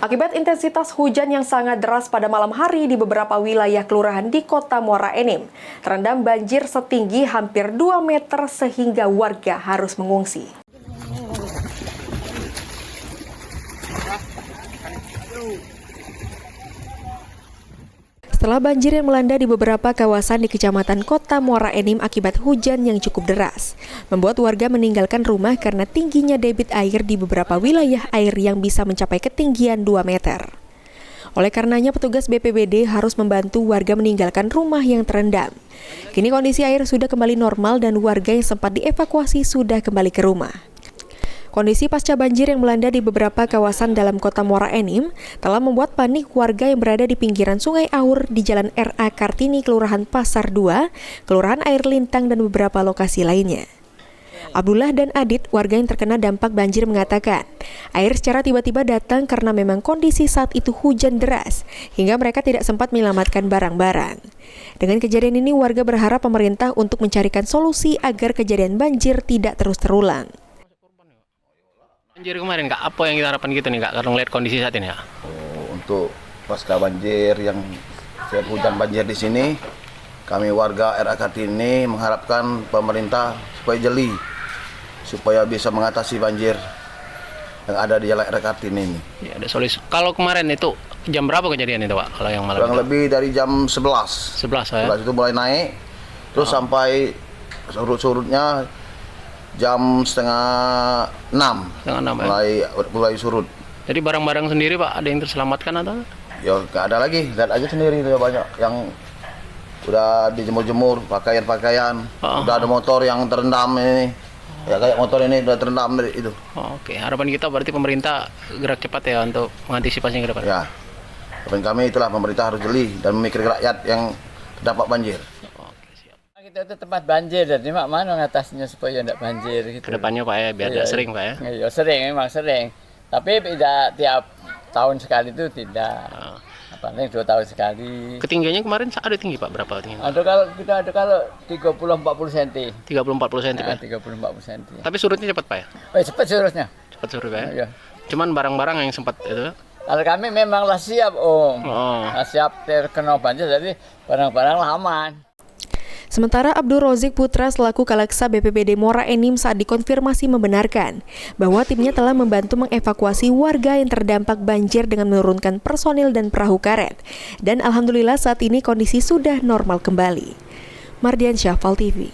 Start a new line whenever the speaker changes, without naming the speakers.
Akibat intensitas hujan yang sangat deras pada malam hari di beberapa wilayah kelurahan di Kota Muara Enim, terendam banjir setinggi hampir 2 meter sehingga warga harus mengungsi. Setelah banjir yang melanda di beberapa kawasan di Kecamatan Kota Muara Enim akibat hujan yang cukup deras, membuat warga meninggalkan rumah karena tingginya debit air di beberapa wilayah air yang bisa mencapai ketinggian 2 meter. Oleh karenanya petugas BPBD harus membantu warga meninggalkan rumah yang terendam. Kini kondisi air sudah kembali normal dan warga yang sempat dievakuasi sudah kembali ke rumah. Kondisi pasca banjir yang melanda di beberapa kawasan dalam Kota Muara Enim telah membuat panik warga yang berada di pinggiran Sungai Aur di Jalan R.A. Kartini, Kelurahan Pasar 2, Kelurahan Air Lintang, dan beberapa lokasi lainnya. Abdullah dan Adit, warga yang terkena dampak banjir, mengatakan air secara tiba-tiba datang karena memang kondisi saat itu hujan deras hingga mereka tidak sempat menyelamatkan barang-barang. Dengan kejadian ini, warga berharap pemerintah untuk mencarikan solusi agar kejadian banjir tidak terus terulang.
Banjir kemarin Kak, apa yang kita harapkan gitu nih Kak, kalau ngeliat kondisi saat ini ya?
Untuk pasca banjir yang setiap hujan banjir di sini, kami warga R.A. Kartini mengharapkan pemerintah supaya jeli, supaya bisa mengatasi banjir yang ada di Jalan R.A. Kartini ini.
Ya, ada solusi. Kalau kemarin itu jam berapa kejadian itu Pak? Kalau yang malam
kurang
itu?
lebih dari jam 11.
11 ya?
11 itu mulai naik, terus sampai surut-surutnya jam setengah 6
ya?
mulai surut.
Jadi barang-barang sendiri Pak, ada yang terselamatkan atau?
Ya nggak ada lagi, lihat aja sendiri itu banyak yang udah dijemur-jemur, pakaian-pakaian, udah ada motor yang terendam ini. Ya kayak motor ini udah terendam dari itu.
Oke, harapan kita berarti pemerintah gerak cepat ya untuk mengantisipasinya ke depan.
Ya, harapan kami itulah pemerintah harus jeli dan memikirkan rakyat yang terdampak banjir.
Kita itu tempat banjir, jadi mak mana ngatasinya supaya tidak banjir gitu.
Kedepannya Pak ya, biar tidak sering Pak ya.
Iya sering, memang sering. Tapi tidak tiap tahun sekali itu tidak. Paling 2 tahun sekali.
Ketinggiannya kemarin ada tinggi Pak, berapa tinggi?
Ada kalau 30-40 cm.
30-40 cm Pak?
30-40 cm.
Tapi surutnya cepat Pak ya?
Oh, cepat surutnya.
Cepat surut Pak ya?
Iya.
Cuman barang-barang yang sempat itu?
Kalau kami memanglah siap Om. Siap terkena banjir, jadi barang-barang lah aman.
Sementara Abdul Rozik Putra selaku Kaleksa BPBD Muara Enim saat dikonfirmasi membenarkan bahwa timnya telah membantu mengevakuasi warga yang terdampak banjir dengan menurunkan personil dan perahu karet. Dan alhamdulillah saat ini kondisi sudah normal kembali. Mardiansyah, Val TV.